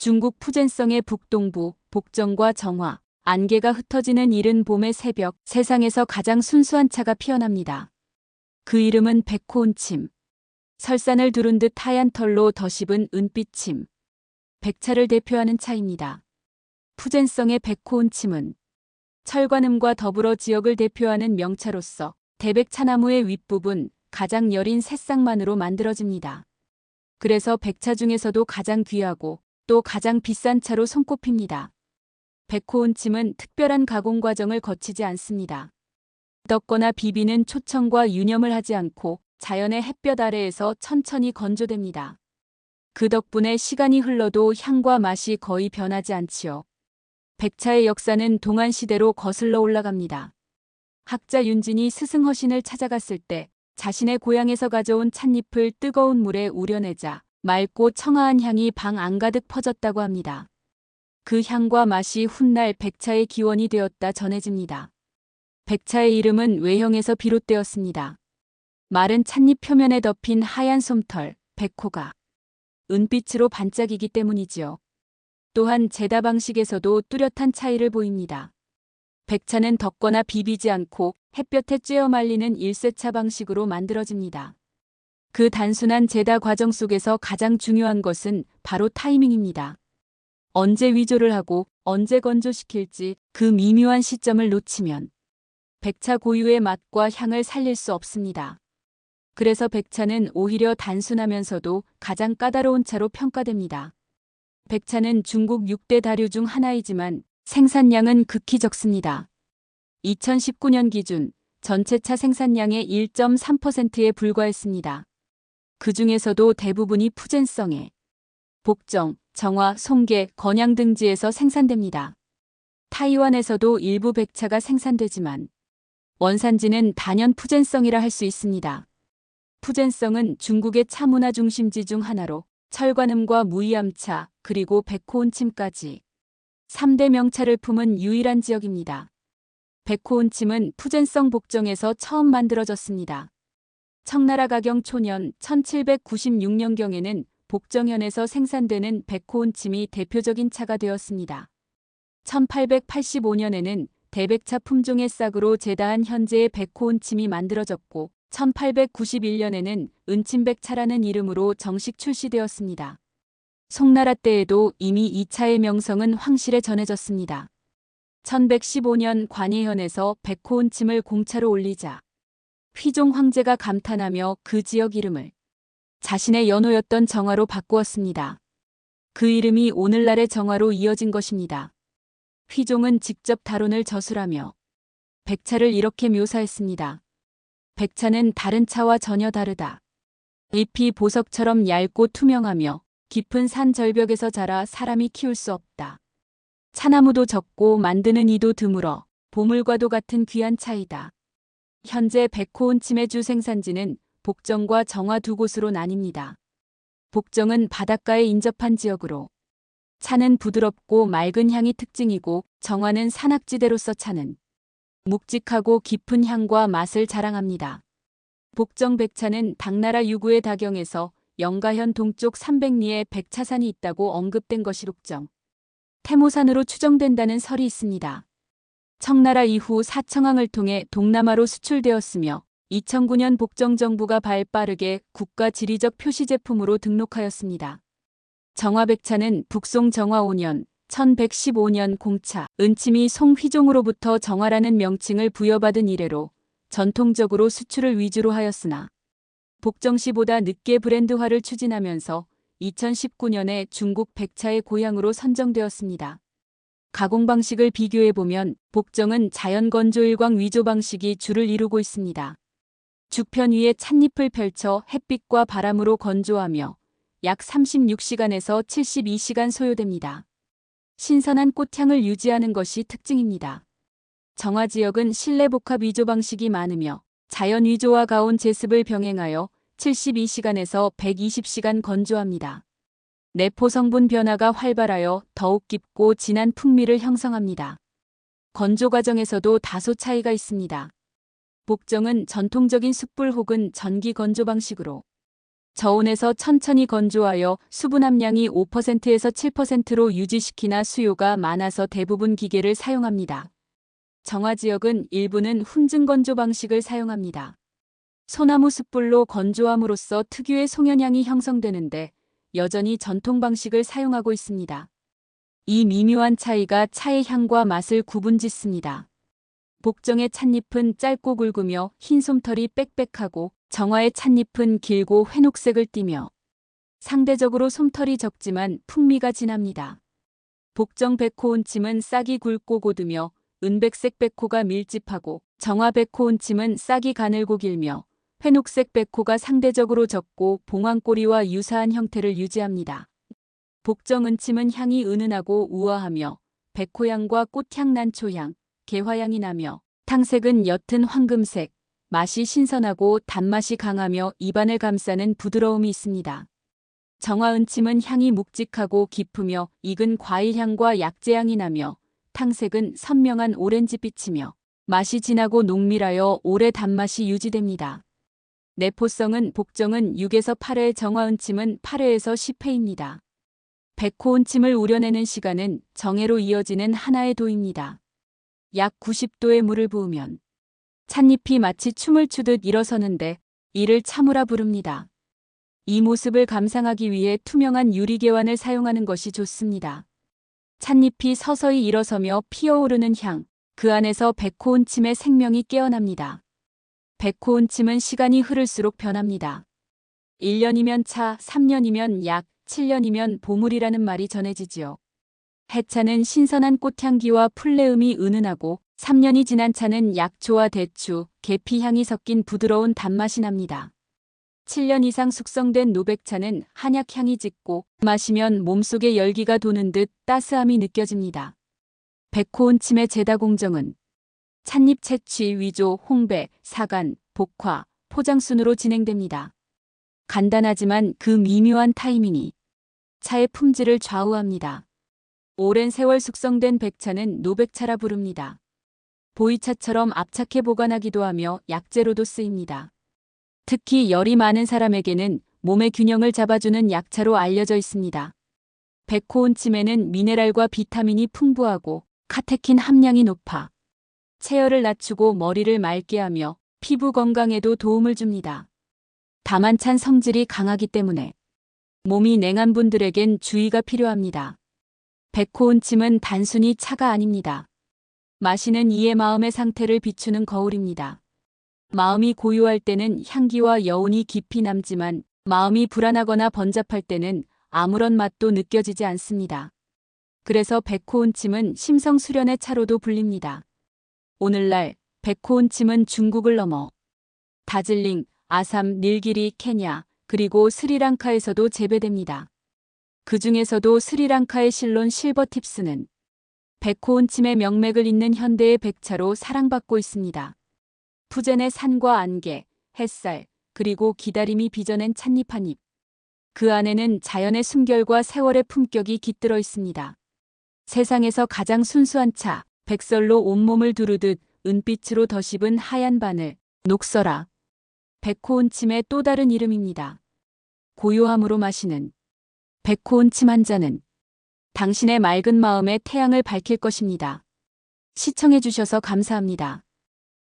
중국 푸젠성의 북동부, 복정과 정화, 안개가 흩어지는 이른 봄의 새벽, 세상에서 가장 순수한 차가 피어납니다. 그 이름은 백호온침. 설산을 두른 듯 하얀 털로 덧입은 은빛 침. 백차를 대표하는 차입니다. 푸젠성의 백호온침은 철관음과 더불어 지역을 대표하는 명차로서 대백차나무의 윗부분, 가장 여린 새싹만으로 만들어집니다. 그래서 백차 중에서도 가장 귀하고 또 가장 비싼 차로 손꼽힙니다. 백호온침은 특별한 가공 과정을 거치지 않습니다. 뜯거나 비비는 초청과 유념을 하지 않고 자연의 햇볕 아래에서 천천히 건조됩니다. 그 덕분에 시간이 흘러도 향과 맛이 거의 변하지 않지요. 백차의 역사는 동안시대로 거슬러 올라갑니다. 학자 윤진이 스승허신을 찾아갔을 때 자신의 고향에서 가져온 찻잎을 뜨거운 물에 우려내자 맑고 청아한 향이 방 안가득 퍼졌다고 합니다. 그 향과 맛이 훗날 백차의 기원이 되었다 전해집니다. 백차의 이름은 외형에서 비롯되었습니다. 마른 찻잎 표면에 덮인 하얀 솜털, 백호가 은빛으로 반짝이기 때문이지요. 또한 제다 방식에서도 뚜렷한 차이를 보입니다. 백차는 덮거나 비비지 않고 햇볕에 쬐어 말리는 일세차 방식으로 만들어집니다. 그 단순한 제다 과정 속에서 가장 중요한 것은 바로 타이밍입니다. 언제 위조를 하고 언제 건조시킬지 그 미묘한 시점을 놓치면 백차 고유의 맛과 향을 살릴 수 없습니다. 그래서 백차는 오히려 단순하면서도 가장 까다로운 차로 평가됩니다. 백차는 중국 6대 다류 중 하나이지만 생산량은 극히 적습니다. 2019년 기준 전체 차 생산량의 1.3%에 불과했습니다. 그 중에서도 대부분이 푸젠성에 복정, 정화, 송계, 건양 등지에서 생산됩니다. 타이완에서도 일부 백차가 생산되지만 원산지는 단연 푸젠성이라 할 수 있습니다. 푸젠성은 중국의 차 문화 중심지 중 하나로 철관음과 무이암차 그리고 백호온침까지 3대 명차를 품은 유일한 지역입니다. 백호온침은 푸젠성 복정에서 처음 만들어졌습니다. 청나라 가경 초년 1796년경에는 복정현에서 생산되는 백호온침이 대표적인 차가 되었습니다. 1885년에는 대백차 품종의 싹으로 제다한 현재의 백호온침이 만들어졌고 1891년에는 은침백차라는 이름으로 정식 출시되었습니다. 송나라 때에도 이미 이 차의 명성은 황실에 전해졌습니다. 1115년 관예현에서 백호온침을 공차로 올리자 휘종 황제가 감탄하며 그 지역 이름을 자신의 연호였던 정화로 바꾸었습니다. 그 이름이 오늘날의 정화로 이어진 것입니다. 휘종은 직접 다론을 저술하며 백차를 이렇게 묘사했습니다. 백차는 다른 차와 전혀 다르다. 잎이 보석처럼 얇고 투명하며 깊은 산 절벽에서 자라 사람이 키울 수 없다. 차나무도 적고 만드는 이도 드물어 보물과도 같은 귀한 차이다. 현재 백호온침의 주 생산지는 복정과 정화 두 곳으로 나뉩니다. 복정은 바닷가에 인접한 지역으로 차는 부드럽고 맑은 향이 특징이고 정화는 산악지대로서 차는 묵직하고 깊은 향과 맛을 자랑합니다. 복정 백차는 당나라 유구의 다경에서 영가현 동쪽 300리에 백차산이 있다고 언급된 것이 복정 태모산으로 추정된다는 설이 있습니다. 청나라 이후 사청항을 통해 동남아로 수출되었으며 2009년 복정 정부가 발빠르게 국가 지리적 표시 제품으로 등록하였습니다. 정화백차는 북송 정화 5년 1115년 공차 은침이 송휘종으로부터 정화라는 명칭을 부여받은 이래로 전통적으로 수출을 위주로 하였으나 복정시보다 늦게 브랜드화를 추진하면서 2019년에 중국 백차의 고향으로 선정되었습니다. 가공 방식을 비교해보면 복정은 자연 건조 일광 위조 방식이 주를 이루고 있습니다. 죽편 위에 찻잎을 펼쳐 햇빛과 바람으로 건조하며 약 36시간에서 72시간 소요됩니다. 신선한 꽃향을 유지하는 것이 특징입니다. 정화 지역은 실내 복합 위조 방식이 많으며 자연 위조와 가온 제습을 병행하여 72시간에서 120시간 건조합니다. 내포 성분 변화가 활발하여 더욱 깊고 진한 풍미를 형성합니다. 건조 과정에서도 다소 차이가 있습니다. 복정은 전통적인 숯불 혹은 전기 건조 방식으로 저온에서 천천히 건조하여 수분 함량이 5%에서 7%로 유지시키나 수요가 많아서 대부분 기계를 사용합니다. 정화 지역은 일부는 훈증 건조 방식을 사용합니다. 소나무 숯불로 건조함으로써 특유의 송연향이 형성되는데 여전히 전통 방식을 사용하고 있습니다. 이 미묘한 차이가 차의 향과 맛을 구분짓습니다. 복정의 찻잎은 짧고 굵으며 흰 솜털이 빽빽하고 정화의 찻잎은 길고 회녹색을 띠며 상대적으로 솜털이 적지만 풍미가 진합니다. 복정 백호온침은 싹이 굵고 고두며 은백색 백호가 밀집하고 정화 백호온침은 싹이 가늘고 길며 회녹색 백호가 상대적으로 적고 봉황꼬리와 유사한 형태를 유지합니다. 복정 은침은 향이 은은하고 우아하며 백호향과 꽃향 난초향, 개화향이 나며 탕색은 옅은 황금색, 맛이 신선하고 단맛이 강하며 입안을 감싸는 부드러움이 있습니다. 정화 은침은 향이 묵직하고 깊으며 익은 과일향과 약재향이 나며 탕색은 선명한 오렌지빛이며 맛이 진하고 농밀하여 오래 단맛이 유지됩니다. 내포성은 복정은 6에서 8회, 정화 은침은 8회에서 10회입니다. 백호 은침을 우려내는 시간은 정회로 이어지는 하나의 도입니다. 약 90도의 물을 부으면 찻잎이 마치 춤을 추듯 일어서는데 이를 차무라 부릅니다. 이 모습을 감상하기 위해 투명한 유리개환을 사용하는 것이 좋습니다. 찻잎이 서서히 일어서며 피어오르는 향, 그 안에서 백호은침의 생명이 깨어납니다. 백호은침은 시간이 흐를수록 변합니다. 1년이면 차, 3년이면 약, 7년이면 보물이라는 말이 전해지지요. 해차는 신선한 꽃향기와 풀내음이 은은하고 3년이 지난 차는 약초와 대추, 계피향이 섞인 부드러운 단맛이 납니다. 7년 이상 숙성된 노백차는 한약향이 짙고 마시면 몸속에 열기가 도는 듯 따스함이 느껴집니다. 백호은침의 제다 공정은 찻잎 채취, 위조, 홍배, 사간, 복화, 포장 순으로 진행됩니다. 간단하지만 그 미묘한 타이밍이 차의 품질을 좌우합니다. 오랜 세월 숙성된 백차는 노백차라 부릅니다. 보이차처럼 압착해 보관하기도 하며 약재로도 쓰입니다. 특히 열이 많은 사람에게는 몸의 균형을 잡아주는 약차로 알려져 있습니다. 백호은침에는 미네랄과 비타민이 풍부하고 카테킨 함량이 높아 체열을 낮추고 머리를 맑게 하며 피부 건강에도 도움을 줍니다. 다만 찬 성질이 강하기 때문에 몸이 냉한 분들에겐 주의가 필요합니다. 백호은침은 단순히 차가 아닙니다. 마시는 이의 마음의 상태를 비추는 거울입니다. 마음이 고요할 때는 향기와 여운이 깊이 남지만 마음이 불안하거나 번잡할 때는 아무런 맛도 느껴지지 않습니다. 그래서 백호은침은 심성수련의 차로도 불립니다. 오늘날 백호은침은 중국을 넘어 다즐링, 아삼, 닐기리, 케냐, 그리고 스리랑카에서도 재배됩니다. 그 중에서도 스리랑카의 실론 실버팁스는 백호은침의 명맥을 잇는 현대의 백차로 사랑받고 있습니다. 푸젠의 산과 안개, 햇살, 그리고 기다림이 빚어낸 찻잎 한 잎. 그 안에는 자연의 숨결과 세월의 품격이 깃들어 있습니다. 세상에서 가장 순수한 차, 백설로 온몸을 두르듯 은빛으로 덧입은 하얀 바늘, 녹설아. 백호은침의 또 다른 이름입니다. 고요함으로 마시는 백호은침 한 잔은 당신의 맑은 마음에 태양을 밝힐 것입니다. 시청해주셔서 감사합니다.